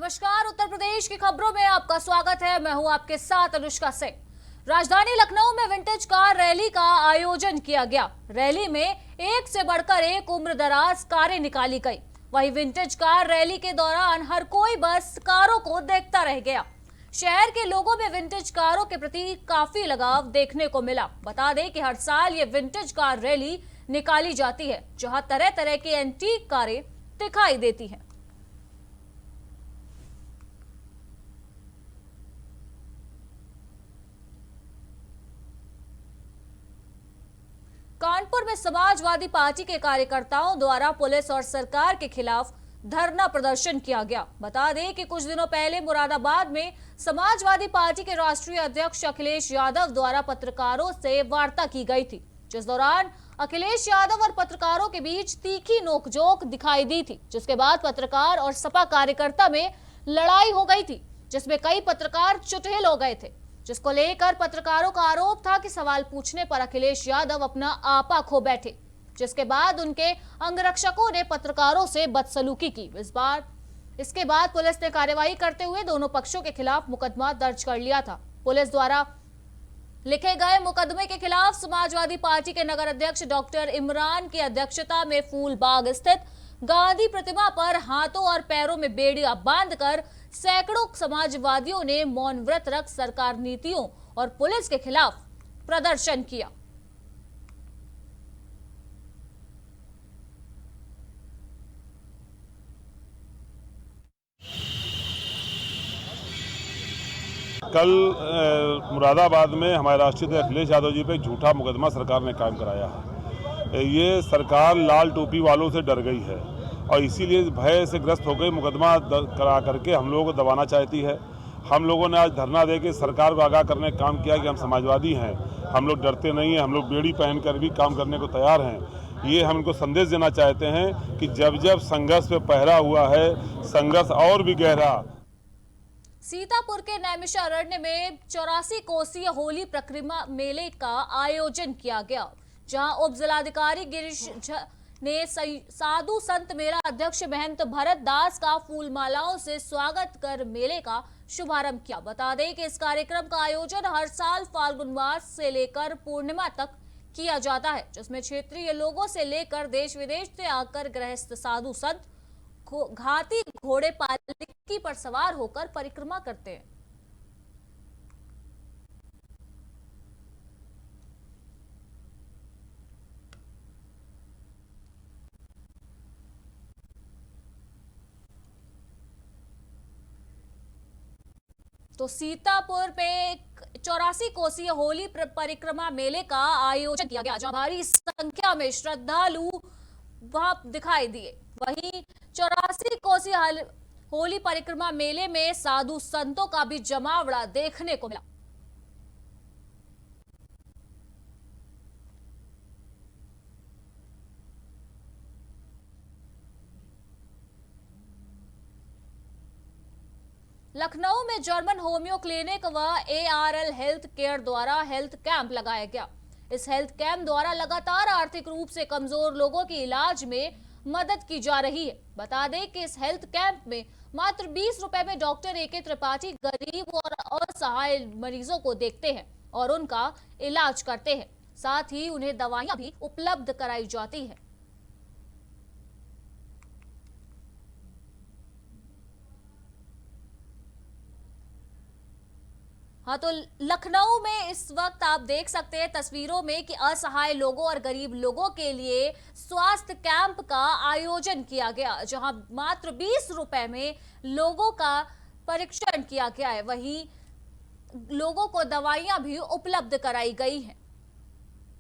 नमस्कार, उत्तर प्रदेश की खबरों में आपका स्वागत है। मैं हूं आपके साथ अनुष्का सिंह। राजधानी लखनऊ में विंटेज कार रैली का आयोजन किया गया। रैली में एक से बढ़कर एक उम्रदराज कारें निकाली गई। वहीं विंटेज कार रैली के दौरान हर कोई बस कारों को देखता रह गया। शहर के लोगों में विंटेज कारों के प्रति काफी लगाव देखने को मिला। बता दें कि हर साल ये विंटेज कार रैली निकाली जाती है, जहां तरह तरह की एंटीक कारें दिखाई देती हैं। कानपुर में समाजवादी पार्टी के कार्यकर्ताओं द्वारा पुलिस और सरकार के खिलाफ धरना प्रदर्शन किया गया। बता दें कि कुछ दिनों पहले मुरादाबाद में समाजवादी पार्टी के राष्ट्रीय अध्यक्ष अखिलेश यादव द्वारा पत्रकारों से वार्ता की गई थी, जिस दौरान अखिलेश यादव और पत्रकारों के बीच तीखी नोकझोंक दिखाई दी थी, जिसके बाद पत्रकार और सपा कार्यकर्ता में लड़ाई हो गई थी, जिसमें कई पत्रकार चुटहेल हो गए थे, जिसको लेकर पत्रकारों का आरोप था कि सवाल पूछने पर अखिलेश यादव अपना आपा खो बैठे, जिसके बाद उनके अंगरक्षकों ने पत्रकारों से बदसलूकी की। इसके बाद पुलिस ने कार्रवाई करते हुए दोनों पक्षों के खिलाफ मुकदमा दर्ज कर लिया था। पुलिस द्वारा लिखे गए मुकदमे के खिलाफ समाजवादी पार्टी के नगर अध्यक्ष डॉक्टर इमरान की अध्यक्षता में फूलबाग स्थित गांधी प्रतिमा पर हाथों और पैरों में बेड़ियां बांधकर सैकड़ों समाजवादियों ने मौन व्रत रख सरकार नीतियों और पुलिस के खिलाफ प्रदर्शन किया। कल मुरादाबाद में हमारे राष्ट्रीय अध्यक्ष अखिलेश यादव जी पे झूठा मुकदमा सरकार ने कायम कराया है। ये सरकार लाल टोपी वालों से डर गई है और इसीलिए भय से ग्रस्त हो गई मुकदमा करा करके हम लोगों को दबाना चाहती है। हम लोगों ने आज धरना दे के सरकार को आगाह करने का काम किया कि हम समाजवादी हैं, हम लोग डरते नहीं हैं, हम लोग बेड़ी पहनकर भी काम करने को तैयार हैं। ये हम इनको संदेश देना चाहते हैं कि जब जब संघर्ष पे पहरा हुआ है, संघर्ष और भी गहरा। सीतापुर के नैमिषारण्य में 84 कोसीय होली परिक्रमा मेले का आयोजन किया गया, जहां उप जिलाधिकारी गिरीश ने साधु संत मेला अध्यक्ष महंत भरत दास का फूल मालाओं से स्वागत कर मेले का शुभारंभ किया। बता दें कि इस कार्यक्रम का आयोजन हर साल फाल्गुन मास से लेकर पूर्णिमा तक किया जाता है, जिसमें क्षेत्रीय लोगों से लेकर देश विदेश से आकर गृहस्थ साधु संत घाती घोड़े पालकी पर सवार होकर परिक्रमा करते हैं। तो सीतापुर पे 84 कोसीय होली परिक्रमा मेले का आयोजन किया गया, जहां भारी संख्या में श्रद्धालु वहां दिखाई दिए। वहीं 84 कोसीय होली परिक्रमा मेले में साधु संतों का भी जमावड़ा देखने को मिला। लखनऊ में जर्मन होम्यो क्लिनिक व ARL हेल्थ केयर द्वारा हेल्थ कैंप लगाया गया। इस हेल्थ कैंप द्वारा लगातार आर्थिक रूप से कमजोर लोगों की इलाज में मदद की जा रही है। बता दें कि इस हेल्थ कैंप में मात्र 20 रुपए में डॉक्टर AK त्रिपाठी गरीब और असहाय मरीजों को देखते हैं और उनका इलाज करते हैं। साथ ही उन्हें दवाइयां भी उपलब्ध कराई जाती है। हाँ, तो लखनऊ में इस वक्त आप देख सकते हैं तस्वीरों में कि असहाय लोगों और गरीब लोगों के लिए स्वास्थ्य कैंप का आयोजन किया गया, जहां मात्र 20 रुपए में लोगों का परीक्षण किया गया है। वहीं लोगों को दवाइयां भी उपलब्ध कराई गई हैं।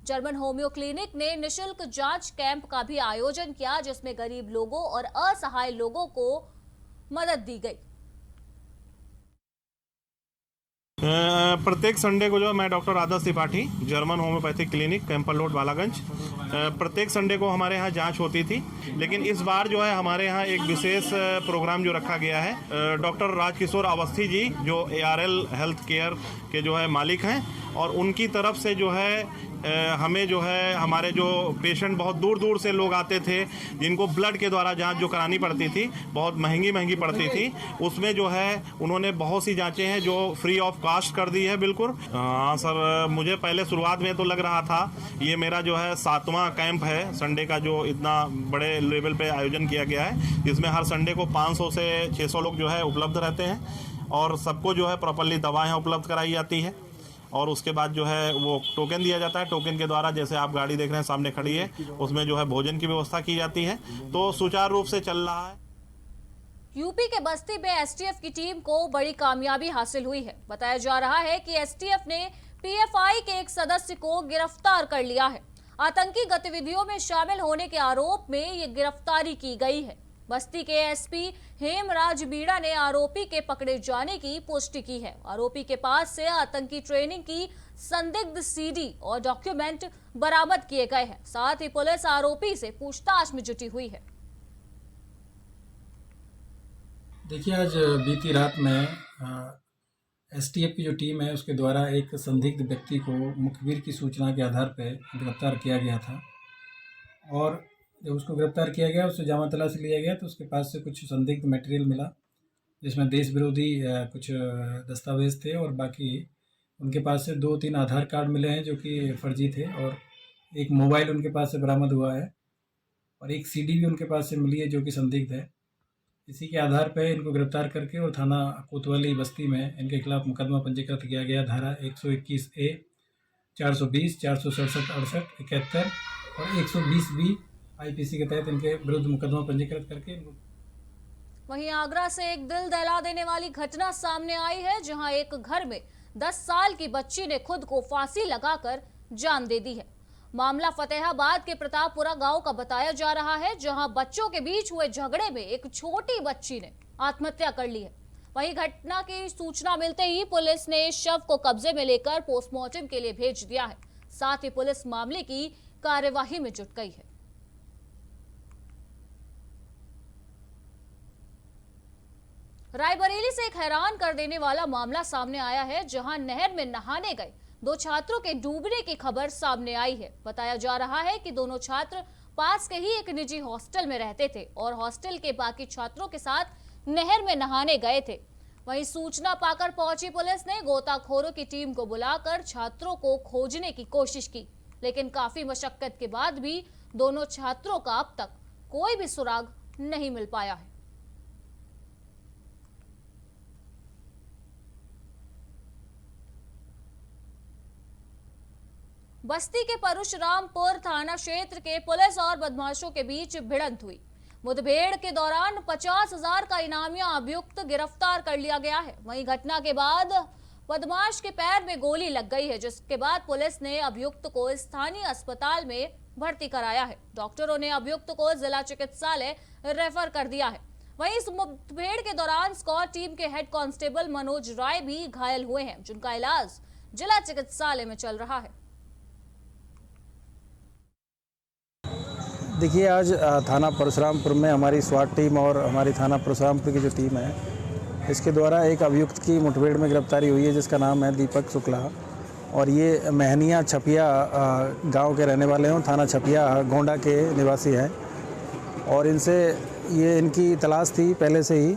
जर्मन होम्यो क्लिनिक ने निशुल्क जांच कैंप का भी आयोजन किया, जिसमें गरीब लोगों और असहाय लोगों को मदद दी गई। प्रत्येक संडे को जो मैं doctor Adarsh Tripathi, German homeopathic clinic, कैंपर रोड, बालागंज, प्रत्येक संडे को हमारे यहाँ जांच होती थी। लेकिन इस बार जो है हमारे यहाँ एक विशेष प्रोग्राम जो रखा गया है। डॉक्टर राजकिशोर अवस्थी जी जो ARL हेल्थ केयर के जो है मालिक हैं, और उनकी तरफ से जो है हमें जो है हमारे जो पेशेंट बहुत दूर दूर से लोग आते थे, जिनको ब्लड के द्वारा जांच जो करानी पड़ती थी, बहुत महंगी पड़ती थी, उसमें जो है उन्होंने बहुत सी जांचें हैं जो फ्री ऑफ कास्ट कर दी है। बिल्कुल हाँ सर, मुझे पहले शुरुआत में तो लग रहा था ये मेरा जो है 7वां कैंप है संडे का, जो इतना बड़े लेवल पे आयोजन किया गया है, जिसमें हर संडे को 500 से 600 लोग जो है उपलब्ध रहते हैं और सबको जो है प्रॉपर्ली दवाएं उपलब्ध कराई जाती है और उसके बाद जो है वो टोकन दिया जाता है। टोकन के द्वारा जैसे आप गाड़ी देख रहे हैं सामने खड़ी है, उसमें जो है भोजन की व्यवस्था की जाती है, तो सुचारू रूप से चल रहा है। यूपी के बस्ती में एसटीएफ की टीम को बड़ी कामयाबी हासिल हुई है। बताया जा रहा है कि एसटीएफ ने पीएफआई के एक सदस्य को गिरफ्तार कर लिया है। आतंकी गतिविधियों में शामिल होने के आरोप में ये गिरफ्तारी की गई है। बस्ती के एसपी हेमराज मीणा ने आरोपी के पकड़े जाने की पुष्टि की है। आरोपी के पास से आतंकी ट्रेनिंग की संदिग्ध सीडी और डॉक्यूमेंट बरामद किए गए हैं। साथ ही पुलिस आरोपी से पूछताछ में जुटी हुई है। देखिए, आज बीती रात में एसटीएफ की जो टीम है उसके द्वारा एक संदिग्ध व्यक्ति को मुखबिर की सूचना के आधार पर गिरफ्तार किया गया था और जब उसको गिरफ्तार किया गया, उससे जामा तलाशी लिया गया तो उसके पास से कुछ संदिग्ध मटेरियल मिला, जिसमें देश विरोधी कुछ दस्तावेज थे और बाकी उनके पास से 2-3 आधार कार्ड मिले हैं जो कि फर्जी थे और एक मोबाइल उनके पास से बरामद हुआ है और एक सीडी भी उनके पास से मिली है जो कि संदिग्ध है। इसी के आधार पर इनको गिरफ्तार करके और थाना कोतवाली बस्ती में इनके खिलाफ मुकदमा पंजीकृत किया गया। धारा 121A, 420, 467, 68, 71 और 120B आईपीसी के तहत इनके विरुद्ध मुकदमा पंजीकृत करके इनको। वहीं आगरा से एक दिल दहला देने वाली घटना सामने आई है, जहां एक घर में 10 साल की बच्ची ने खुद को फांसी लगाकर जान दे दी है। मामला फतेहाबाद के प्रतापपुरा गांव का बताया जा रहा है, जहां बच्चों के बीच हुए झगड़े में एक छोटी बच्ची ने आत्महत्या कर ली है। वहीं घटना की सूचना मिलते ही पुलिस ने शव को कब्जे में लेकर पोस्टमार्टम के लिए भेज दिया है। साथ ही पुलिस मामले की कार्यवाही में जुट गई है। रायबरेली से एक हैरान कर देने वाला मामला सामने आया है, जहां नहर में नहाने गए 2 छात्रों के डूबने की खबर सामने आई है। बताया जा रहा है कि दोनों छात्र पास के ही एक निजी हॉस्टल में रहते थे और हॉस्टल के बाकी छात्रों के साथ नहर में नहाने गए थे। वहीं सूचना पाकर पहुंची पुलिस ने गोताखोरों की टीम को बुलाकर छात्रों को खोजने की कोशिश की, लेकिन काफी मशक्कत के बाद भी दोनों छात्रों का अब तक कोई भी सुराग नहीं मिल पाया है। बस्ती के परशुरामपुर थाना क्षेत्र के पुलिस और बदमाशों के बीच भिड़ंत हुई। मुठभेड़ के दौरान 50,000 का इनामिया अभियुक्त गिरफ्तार कर लिया गया है। वहीं घटना के बाद बदमाश के पैर में गोली लग गई है, जिसके बाद पुलिस ने अभियुक्त को स्थानीय अस्पताल में भर्ती कराया है। डॉक्टरों ने अभियुक्त को जिला चिकित्सालय रेफर कर दिया है। वहीं इस मुठभेड़ के दौरान स्क्वाड टीम के हेड कांस्टेबल मनोज राय भी घायल हुए हैं, जिनका इलाज जिला चिकित्सालय में चल रहा है। देखिए, आज थाना परशुरामपुर में हमारी स्वाट टीम और हमारी थाना परशुरामपुर की जो टीम है, इसके द्वारा एक अभियुक्त की मुठभेड़ में गिरफ्तारी हुई है, जिसका नाम है दीपक शुक्ला और ये महनिया छपिया गांव के रहने वाले हैं। थाना छपिया गोंडा के निवासी हैं और इनकी तलाश थी पहले से ही।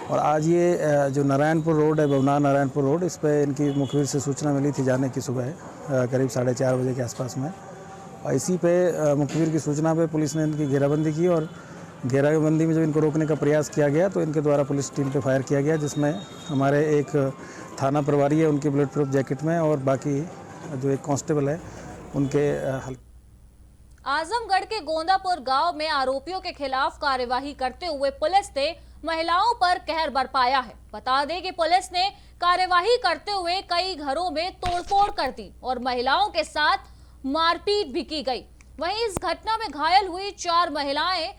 और आज ये जो नारायणपुर रोड है, भवनार नारायणपुर रोड, इस पर इनकी मुखबिर से सूचना मिली थी जाने की सुबह करीब 4:30 बजे के आसपास में। और इसी पे मुखबिर की सूचना पे पुलिस ने इनकी घेराबंदी की और घेराबंदी में जब इनको रोकने का प्रयास किया गया तो इनके द्वारा पुलिस टीम पे फायर किया गया, जिसमें हमारे एक थाना प्रभारी है उनकी बुलेट प्रूफ जैकेट में और बाकी जो एक कांस्टेबल है उनके आजमगढ़ के गोंदापुर गांव में आरोपियों के खिलाफ कार्यवाही करते हुए पुलिस ने महिलाओं पर कहर बरपाया है। बता दें कि पुलिस ने कार्यवाही करते हुए कई घरों में तोड़फोड़ कर दी और महिलाओं के साथ मारपीट भी की गई। वहीं इस घटना में घायल हुई 4 महिलाएं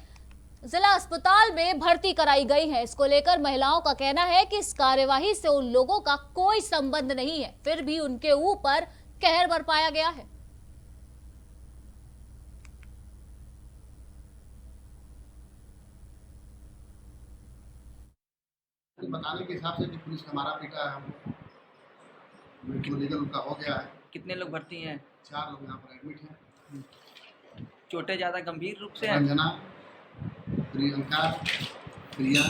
जिला अस्पताल में भर्ती कराई गई हैं। इसको लेकर महिलाओं का कहना है कि इस कार्यवाही से उन लोगों का कोई संबंध नहीं है, फिर भी उनके ऊपर कहर बरपाया गया है। बताने के हिसाब से कि पुलिस का मारा पीटा है, हमको लीगल उनका हो गया है। कितने लोग भर्ती हैं? 4 लोग यहाँ पर एडमिट हैं। चोटें ज़्यादा गंभीर रूप से हैं? रंजना, प्रियंका, प्रिया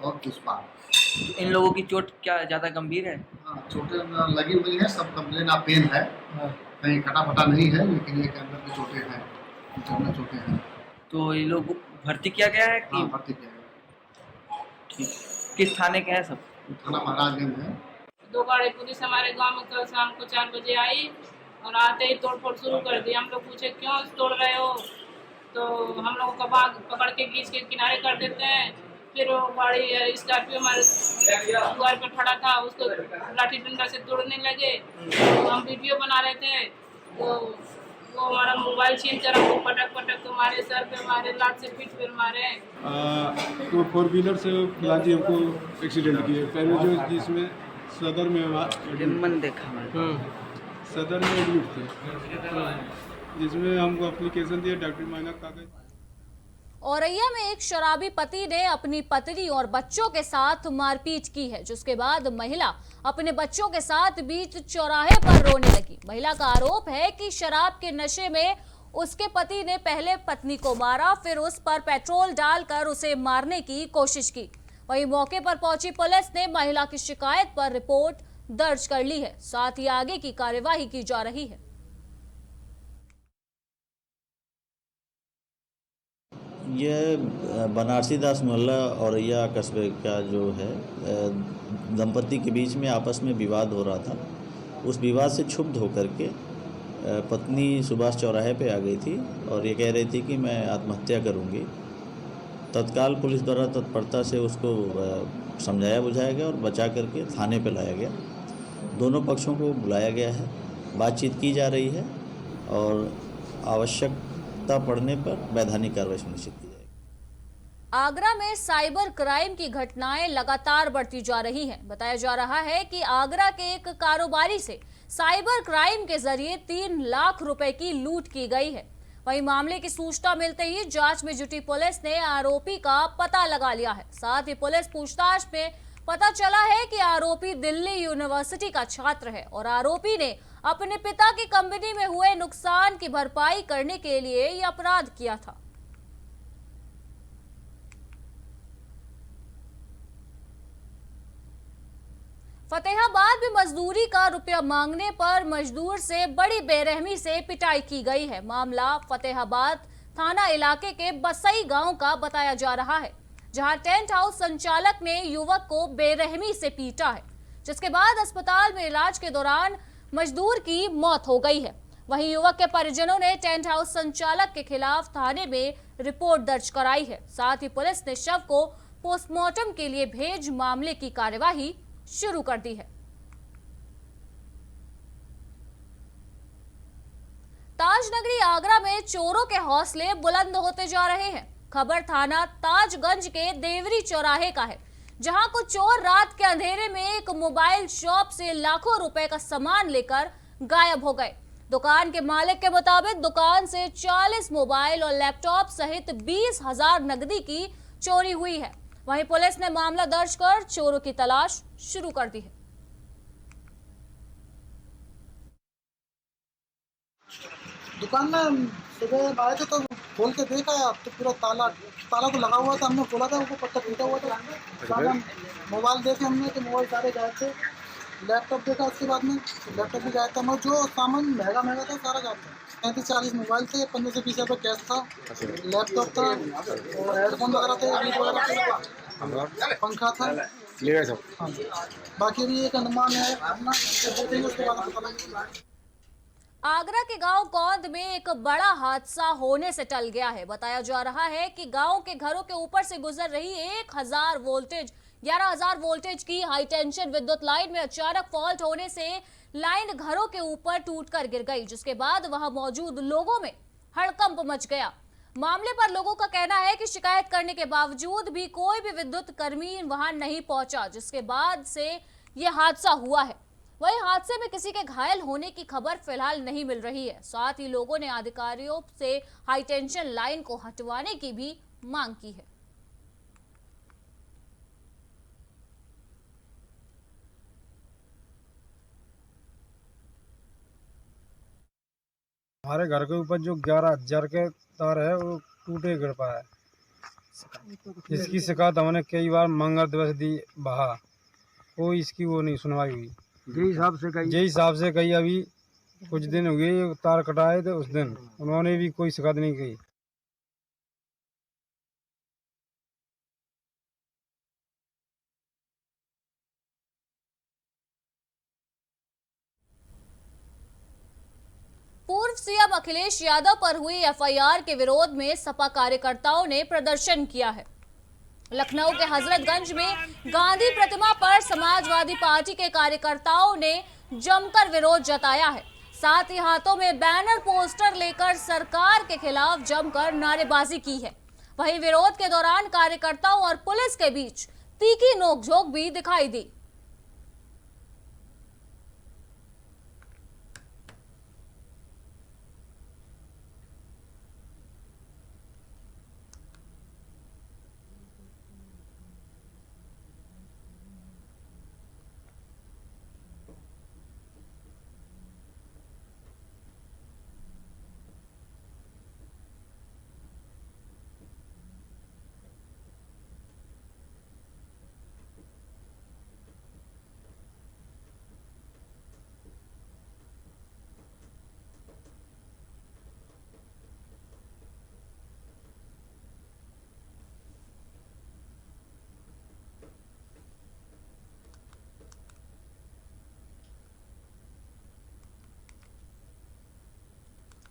और पुष्पा। तो इन लोगों की चोट क्या ज़्यादा गंभीर है? हाँ, चोटें लगी हुई हैं, सब कंप्लेन ऑफ पेन है, कहीं कटा फटा नहीं है, लेकिन एक अंदर की चोटें हैं, चोटें चोटें हैं। तो ये लोग भर्ती किया गया है कि? हाँ, भर्ती किया गया। ठीक। किस थाने के हैं सब? थाना महाराजगंज है। 2 गाड़ी पुलिस हमारे गांव में कल शाम को 4 बजे आई और आते ही तोड़फोड़ शुरू कर दी। हम लोग पूछे क्यों तोड़ रहे हो, तो हम लोगों का बाग पकड़ के खींच के किनारे कर देते हैं। फिर वो गाड़ी स्कॉर्पियो हमारे द्वार पर खड़ा था, उसको लाठी डंडा से तोड़ने लगे। तो हम वीडियो बना रहे थे, तो वो हमारा मोबाइल छीन कर हमको पटक पटक के मारे, सर पे मारे, लात से पीठ पे मारे। तो 4 व्हीलर से फिलहाल हमको एक्सीडेंट किए। पहले जो जिसमें सदर में मन देखा सदर में एडमिट थे, जिसमें हमको एप्लीकेशन दिया, डॉक्टर माइनर कागज। औरैया में एक शराबी पति ने अपनी पत्नी और बच्चों के साथ मारपीट की है, जिसके बाद महिला अपने बच्चों के साथ बीच चौराहे पर रोने लगी। महिला का आरोप है कि शराब के नशे में उसके पति ने पहले पत्नी को मारा, फिर उस पर पेट्रोल डालकर उसे मारने की कोशिश की। वहीं मौके पर पहुंची पुलिस ने महिला की शिकायत पर रिपोर्ट दर्ज कर ली है, साथ ही आगे की कार्यवाही की जा रही है। ये बनारसी दास मोहल्ला औरैया कस्बे का जो है दंपति के बीच में आपस में विवाद हो रहा था। उस विवाद से क्षुब्ध होकर के पत्नी सुभाष चौराहे पे आ गई थी और ये कह रही थी कि मैं आत्महत्या करूंगी। तत्काल पुलिस द्वारा तत्परता से उसको समझाया बुझाया गया और बचा करके थाने पे लाया गया। दोनों पक्षों को बुलाया गया है, बातचीत की जा रही है और आवश्यकता पड़ने पर वैधानिक कार्रवाई सुनिश्चित की जाएगी। आगरा में साइबर क्राइम की घटनाएं लगातार बढ़ती जा रही हैं। बताया जा रहा है कि आगरा के एक कारोबारी से साइबर क्राइम के जरिए 3 लाख रुपए की लूट की गई है। वहीं मामले की सूचना मिलते ही जांच में जुटी पुलिस ने आरोपी का पता लगा लिया है। साथ ही पुलिस पूछताछ में पता चला है कि आरोपी दिल्ली यूनिवर्सिटी का छात्र है और आरोपी ने अपने पिता की कंपनी में हुए नुकसान की भरपाई करने के लिए यह अपराध किया था। फतेहाबाद में मजदूरी का रुपया मांगने पर मजदूर से बड़ी बेरहमी से पिटाई की गई है। मामला फतेहाबाद थाना इलाके के बसई गांव का बताया जा रहा है, जहां टेंट हाउस संचालक ने युवक को बेरहमी से पीटा है, जिसके बाद अस्पताल में इलाज के दौरान मजदूर की मौत हो गई है। वहीं युवक के परिजनों ने टेंट हाउस संचालक के खिलाफ थाने में रिपोर्ट दर्ज कराई है। साथ ही पुलिस ने शव को पोस्टमार्टम के लिए भेज मामले की कार्यवाही शुरू कर दी है। ताजनगरी आगरा में चोरों के हौसले बुलंद होते जा रहे हैं। खबर थाना ताजगंज के देवरी चौराहे का है, जहां कुछ चोर रात के अंधेरे में एक मोबाइल शॉप से लाखों रुपए का सामान लेकर गायब हो गए। दुकान के मालिक के मुताबिक दुकान से 40 मोबाइल और लैपटॉप सहित 20,000 नकदी की चोरी हुई है। वहीं पुलिस ने मामला दर्ज कर चोरों की तलाश शुरू कर दी है। दुकान में सुबह आए थे तो खोल के देखा तो पूरा ताला तो लगा हुआ था। हमने खोला था, ऊपर पत्थर टूटा हुआ था। सामान मोबाइल देखे हमने तो मोबाइल सारे गायब थे। लैपटॉप देखा उसके बाद में, लैपटॉप भी गायब था। जो सामान महंगा था सारा गायब था। 35-40 मोबाइल थे, 15 से 20 रुपये कैश था, लैपटॉप था और हेडफोन वगैरह थे, पंखा था। हाँ, बाकी भी एक अनुमान है अपना, उसके बाद पता लगेगा। आगरा के गांव कौंद में एक बड़ा हादसा होने से टल गया है। बताया जा रहा है कि गांव के घरों के ऊपर से गुजर रही 11,000 वोल्टेज की हाई टेंशन विद्युत लाइन में अचानक फॉल्ट होने से लाइन घरों के ऊपर टूटकर गिर गई, जिसके बाद वहां मौजूद लोगों में हड़कंप मच गया। मामले पर लोगों का कहना है कि शिकायत करने के बावजूद भी कोई भी विद्युत कर्मी वहां नहीं पहुंचा, जिसके बाद से यह हादसा हुआ है। वहीं हादसे में किसी के घायल होने की खबर फिलहाल नहीं मिल रही है। साथ ही लोगों ने अधिकारियों से हाई टेंशन लाइन को हटवाने की भी मांग की है। हमारे घर के ऊपर जो 11,000 के तार है वो टूटे गिर पाया है। इसकी शिकायत हमने कई बार मंगल दिवस दी बहा, कोई इसकी वो नहीं सुनवाई हुई। जे हिसाब से कही अभी कुछ दिन हुए तार कटाए थे, उस दिन उन्होंने भी कोई शिकायत नहीं की। पूर्व सीएम अखिलेश यादव पर हुई एफआईआर के विरोध में सपा कार्यकर्ताओं ने प्रदर्शन किया है। लखनऊ के हजरतगंज में गांधी प्रतिमा पर समाजवादी पार्टी के कार्यकर्ताओं ने जमकर विरोध जताया है। साथ ही हाथों में बैनर पोस्टर लेकर सरकार के खिलाफ जमकर नारेबाजी की है। वहीं विरोध के दौरान कार्यकर्ताओं और पुलिस के बीच तीखी नोकझोंक भी दिखाई दी।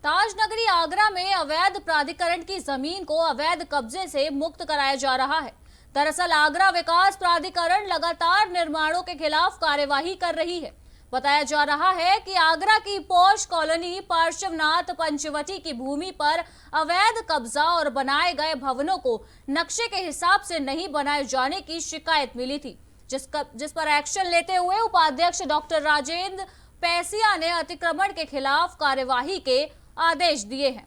ताजनगरी आगरा में अवैध प्राधिकरण की जमीन को अवैध कब्जे से मुक्त कराया जा रहा है। दरअसल आगरा विकास प्राधिकरण लगातार निर्माणों के खिलाफ कार्यवाही कर रही है। बताया जा रहा है कि आगरा की पॉश कॉलोनी पार्श्वनाथ पंचवटी की भूमि पर अवैध कब्जा और बनाए गए भवनों को नक्शे के हिसाब से नहीं बनाए जाने की शिकायत मिली थी, जिस पर एक्शन लेते हुए उपाध्यक्ष डॉक्टर राजेंद्र पैसिया ने अतिक्रमण के खिलाफ कार्यवाही के आदेश दिए हैं।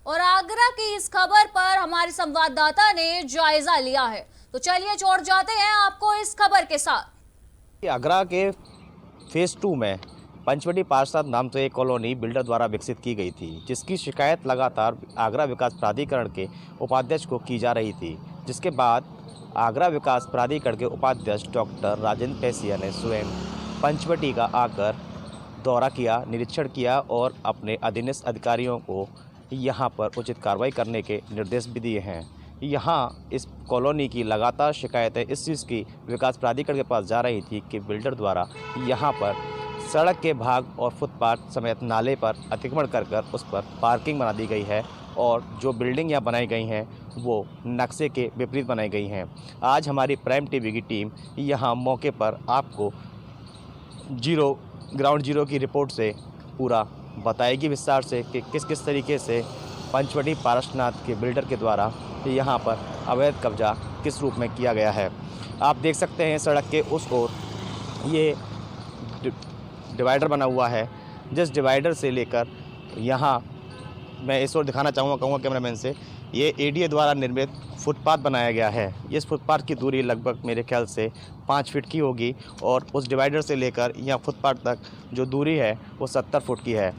और आगरा की इस खबर पर हमारे संवाददाता ने जायजा लिया है, तो चलिए जोड़ जाते हैं आपको इस खबर के साथ। आगरा के फेज 2 में पंचवटी पार्षद नाम से एक कॉलोनी बिल्डर द्वारा विकसित की गई थी, जिसकी शिकायत लगातार आगरा विकास प्राधिकरण के उपाध्यक्ष को की जा रही थी, जिसके बाद आगरा विकास प्राधिकरण के उपाध्यक्ष डॉक्टर राजेंद्र पैसिया ने स्वयं पंचवटी का आकर दौरा किया, निरीक्षण किया और अपने अधीनस्थ अधिकारियों को यहाँ पर उचित कार्रवाई करने के निर्देश भी दिए हैं। यहाँ इस कॉलोनी की लगातार शिकायतें इस चीज़ की विकास प्राधिकरण के पास जा रही थी कि बिल्डर द्वारा यहाँ पर सड़क के भाग और फुटपाथ समेत नाले पर अतिक्रमण कर उस पर पार्किंग बना दी गई है और जो बिल्डिंग यहाँ बनाई गई हैं वो नक्शे के विपरीत बनाई गई हैं। आज हमारी प्राइम टीवी की टीम यहाँ मौके पर आपको ग्राउंड जीरो की रिपोर्ट से पूरा बताएगी विस्तार से कि किस किस तरीके से पंचवटी पार्श्वनाथ के बिल्डर के द्वारा यहाँ पर अवैध कब्जा किस रूप में किया गया है। आप देख सकते हैं सड़क के उस ओर ये डिवाइडर बना हुआ है, जिस डिवाइडर से लेकर यहाँ मैं इस ओर दिखाना कहूँगा कैमरामैन से, ये एडीए द्वारा निर्मित फुटपाथ बनाया गया है। इस फुटपाथ की दूरी लगभग मेरे ख्याल से 5 फीट की होगी और उस डिवाइडर से लेकर यहाँ फुटपाथ तक जो दूरी है वो 70 फुट की है।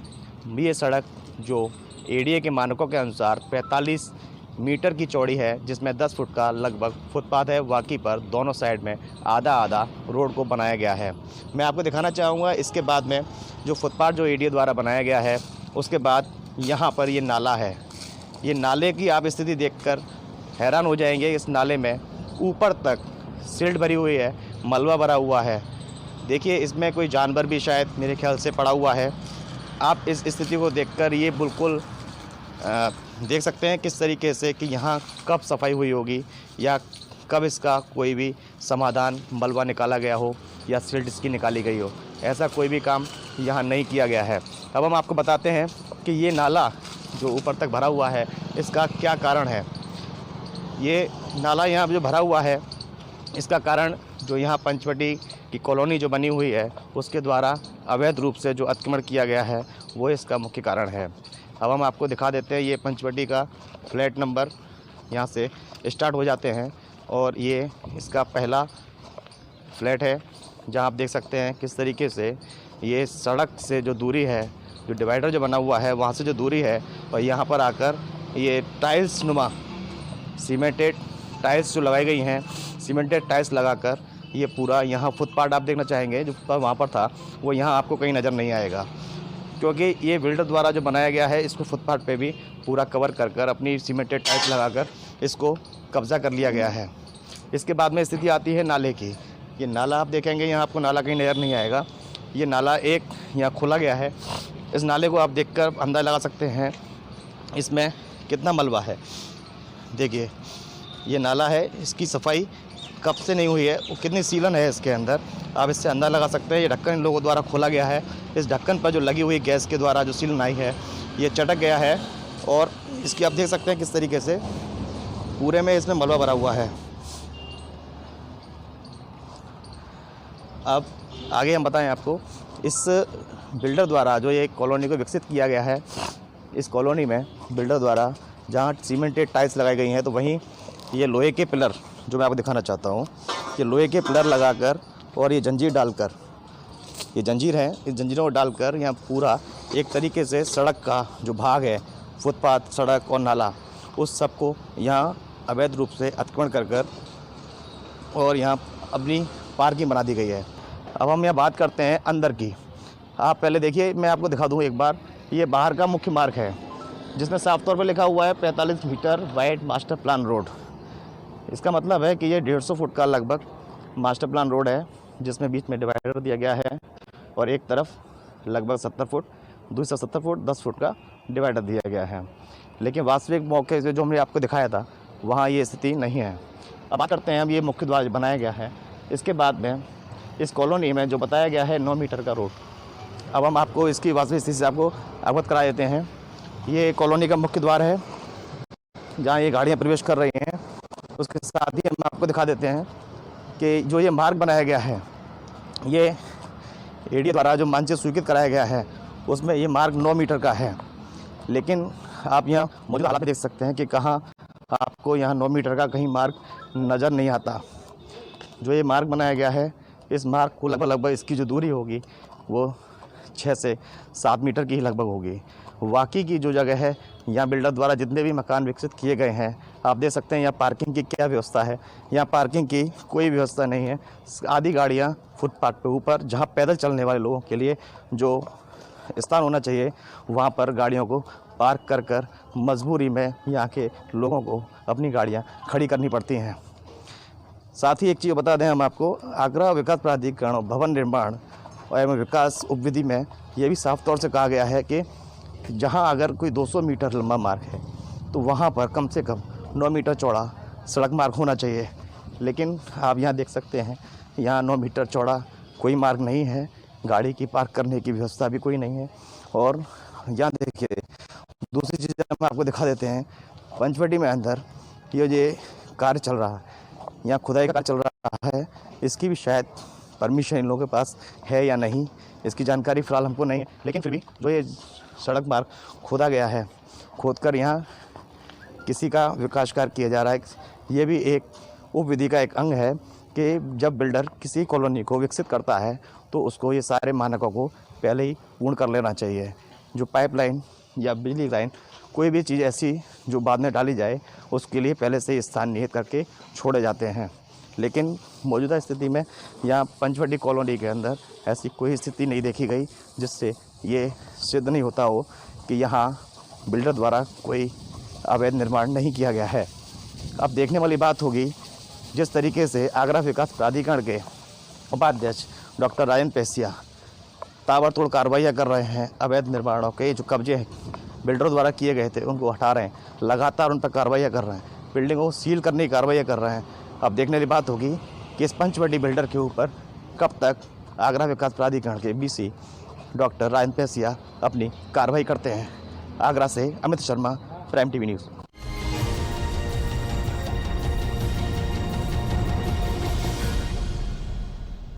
ये सड़क जो एडीए के मानकों के अनुसार 45 मीटर की चौड़ी है, जिसमें 10 फुट का लगभग फुटपाथ है। बाकी पर दोनों साइड में आधा आधा रोड को बनाया गया है। मैं आपको दिखाना चाहूँगा इसके बाद में जो फुटपाथ जो एडीए द्वारा बनाया गया है, उसके बाद यहाँ पर ये नाला है। ये नाले की आप स्थिति देखकर हैरान हो जाएंगे। इस नाले में ऊपर तक सिल्ट भरी हुई है, मलबा भरा हुआ है। देखिए इसमें कोई जानवर भी शायद मेरे ख्याल से पड़ा हुआ है। आप इस स्थिति को देखकर ये बिल्कुल देख सकते हैं किस तरीके से कि यहाँ कब सफाई हुई होगी या कब इसका कोई भी समाधान, मलबा निकाला गया हो या सिल्ट इसकी निकाली गई हो। ऐसा कोई भी काम यहाँ नहीं किया गया है। अब हम आपको बताते हैं कि ये नाला जो ऊपर तक भरा हुआ है इसका क्या कारण है। ये नाला यहाँ जो भरा हुआ है इसका कारण जो यहाँ पंचवटी कि कॉलोनी जो बनी हुई है उसके द्वारा अवैध रूप से जो अतिक्रमण किया गया है वो इसका मुख्य कारण है। अब हम आपको दिखा देते हैं, ये पंचवटी का फ्लैट नंबर यहाँ से स्टार्ट हो जाते हैं और ये इसका पहला फ्लैट है, जहाँ आप देख सकते हैं किस तरीके से ये सड़क से जो दूरी है, जो डिवाइडर जो बना हुआ है वहाँ से जो दूरी है, और यहाँ पर आकर ये टाइल्स नुमा सीमेंटेड टाइल्स जो लगाई गई हैं, सीमेंटेड टाइल्स लगाकर ये पूरा यहाँ फुटपाथ आप देखना चाहेंगे जो फुटपाथ वहाँ पर था वो यहाँ आपको कहीं नज़र नहीं आएगा, क्योंकि ये बिल्डर द्वारा जो बनाया गया है इसको फुटपाथ पे भी पूरा कवर कर कर अपनी सीमेंटेड टाइल्स लगाकर इसको कब्ज़ा कर लिया गया है। इसके बाद में स्थिति आती है नाले की। ये नाला आप देखेंगे, यहाँ आपको नाला कहीं नज़र नहीं आएगा। ये नाला एक यहाँ खोला गया है। इस नाले को आप देखकर अंदाज़ा लगा सकते हैं इसमें कितना मलबा है। देखिए ये नाला है, इसकी सफाई कब से नहीं हुई है, वो कितनी सीलन है इसके अंदर, आप इससे अंदाज़ा लगा सकते हैं। ये ढक्कन इन लोगों द्वारा खोला गया है। इस ढक्कन पर जो लगी हुई गैस के द्वारा जो सीलन आई है ये चटक गया है और इसकी आप देख सकते हैं किस तरीके से पूरे में इसमें मलबा भरा हुआ है। अब आगे हम बताएं आपको, इस बिल्डर द्वारा जो ये कॉलोनी को विकसित किया गया है, इस कॉलोनी में बिल्डर द्वारा जहाँ सीमेंटेड टाइल्स लगाई गई हैं तो वहीं ये लोहे के पिलर जो मैं आपको दिखाना चाहता हूँ, ये लोहे के पिलर लगाकर और ये जंजीर डालकर, ये जंजीर है, इस जंजीरों को डालकर यहाँ पूरा एक तरीके से सड़क का जो भाग है, फुटपाथ, सड़क और नाला, उस सब को यहाँ अवैध रूप से अतिक्रमण कर कर और यहाँ अपनी पार्किंग बना दी गई है। अब हम यहाँ बात करते हैं अंदर की। आप पहले देखिए, मैं आपको दिखा दूँ एक बार, ये बाहर का मुख्य मार्ग है जिसमें साफ तौर पर लिखा हुआ है 45 metre wide master plan road. इसका मतलब है कि ये 150 फुट का लगभग मास्टर प्लान रोड है जिसमें बीच में डिवाइडर दिया गया है और एक तरफ लगभग 70 फुट, दूसरा 70 फुट 10 फुट का डिवाइडर दिया गया है। लेकिन वास्तविक मौके से जो हमने आपको दिखाया था वहाँ ये स्थिति नहीं है। अब बात करते हैं, अब ये मुख्य द्वार बनाया गया है, इसके बाद में इस कॉलोनी में जो बताया गया है 9 मीटर का रोड। अब हम आपको इसकी वास्तविक स्थिति से आपको अवगत करा देते हैं। ये कॉलोनी का मुख्य द्वार है जहाँ ये गाड़ियाँ प्रवेश कर रही हैं। उसके साथ ही हम आपको दिखा देते हैं कि जो ये मार्ग बनाया गया है, ये एडीए द्वारा जो मानचित्र स्वीकृत कराया गया है उसमें ये मार्ग 9 मीटर का है। लेकिन आप यहाँ मौजूद हालात देख सकते हैं कि कहाँ आपको यहाँ 9 मीटर का कहीं मार्ग नज़र नहीं आता। जो ये मार्ग बनाया गया है, इस मार्ग को लगभग इसकी जो दूरी होगी वो 6 से 7 मीटर की ही लगभग होगी। वाकई की जो जगह है, यहाँ बिल्डर द्वारा जितने भी मकान विकसित किए गए हैं, आप देख सकते हैं यहाँ पार्किंग की क्या व्यवस्था है। यहाँ पार्किंग की कोई व्यवस्था नहीं है। आधी गाड़ियाँ फुटपाथ पे ऊपर, जहाँ पैदल चलने वाले लोगों के लिए जो स्थान होना चाहिए, वहाँ पर गाड़ियों को पार्क कर कर मजबूरी में यहाँ के लोगों को अपनी गाड़ियाँ खड़ी करनी पड़ती हैं। साथ ही एक चीज़ बता दें हम आपको, आगरा विकास प्राधिकरण भवन निर्माण एवं विकास उपविधि में ये भी साफ तौर से कहा गया है कि जहां अगर कोई 200 मीटर लंबा मार्ग है तो वहां पर कम से कम 9 मीटर चौड़ा सड़क मार्ग होना चाहिए। लेकिन आप यहां देख सकते हैं, यहां 9 मीटर चौड़ा कोई मार्ग नहीं है, गाड़ी की पार्क करने की व्यवस्था भी कोई नहीं है। और यहाँ देखिए, दूसरी चीज़ हम आपको दिखा देते हैं, पंचवटी में अंदर ये कार्य चल रहा है, यहाँ खुदाई का चल रहा है, इसकी भी शायद परमिशन इन लोगों के पास है या नहीं, इसकी जानकारी फ़िलहाल हमको नहीं है। लेकिन फिर भी जो ये सड़क मार्ग खोदा गया है, खोदकर यहाँ किसी का विकास कार्य किया जा रहा है, ये भी एक उपविधि का एक अंग है कि जब बिल्डर किसी कॉलोनी को विकसित करता है तो उसको ये सारे मानकों को पहले ही पूर्ण कर लेना चाहिए। जो पाइपलाइन या बिजली लाइन, कोई भी चीज़ ऐसी जो बाद में डाली जाए, उसके लिए पहले से स्थान निहित करके छोड़े जाते हैं। लेकिन मौजूदा स्थिति में यहाँ पंचवटी कॉलोनी के अंदर ऐसी कोई स्थिति नहीं देखी गई जिससे ये सिद्ध नहीं होता हो कि यहाँ बिल्डर द्वारा कोई अवैध निर्माण नहीं किया गया है। अब देखने वाली बात होगी, जिस तरीके से आगरा विकास प्राधिकरण के उपाध्यक्ष डॉक्टर राजन पेसिया ताबड़तोड़ कार्रवाइयाँ कर रहे हैं, अवैध निर्माणों के जो कब्जे बिल्डरों द्वारा किए गए थे उनको हटा रहे हैं, लगातार उन पर कार्रवाइयाँ कर रहे हैं, बिल्डिंगों को सील करने की कार्रवाइयाँ कर रहे हैं। अब देखने वाली बात होगी कि इस पंचवटी बिल्डर के ऊपर कब तक आगरा विकास प्राधिकरण के बीसी डॉक्टर राजन पेसिया अपनी कार्रवाई करते हैं। आगरा से Amit Sharma, prime TV news.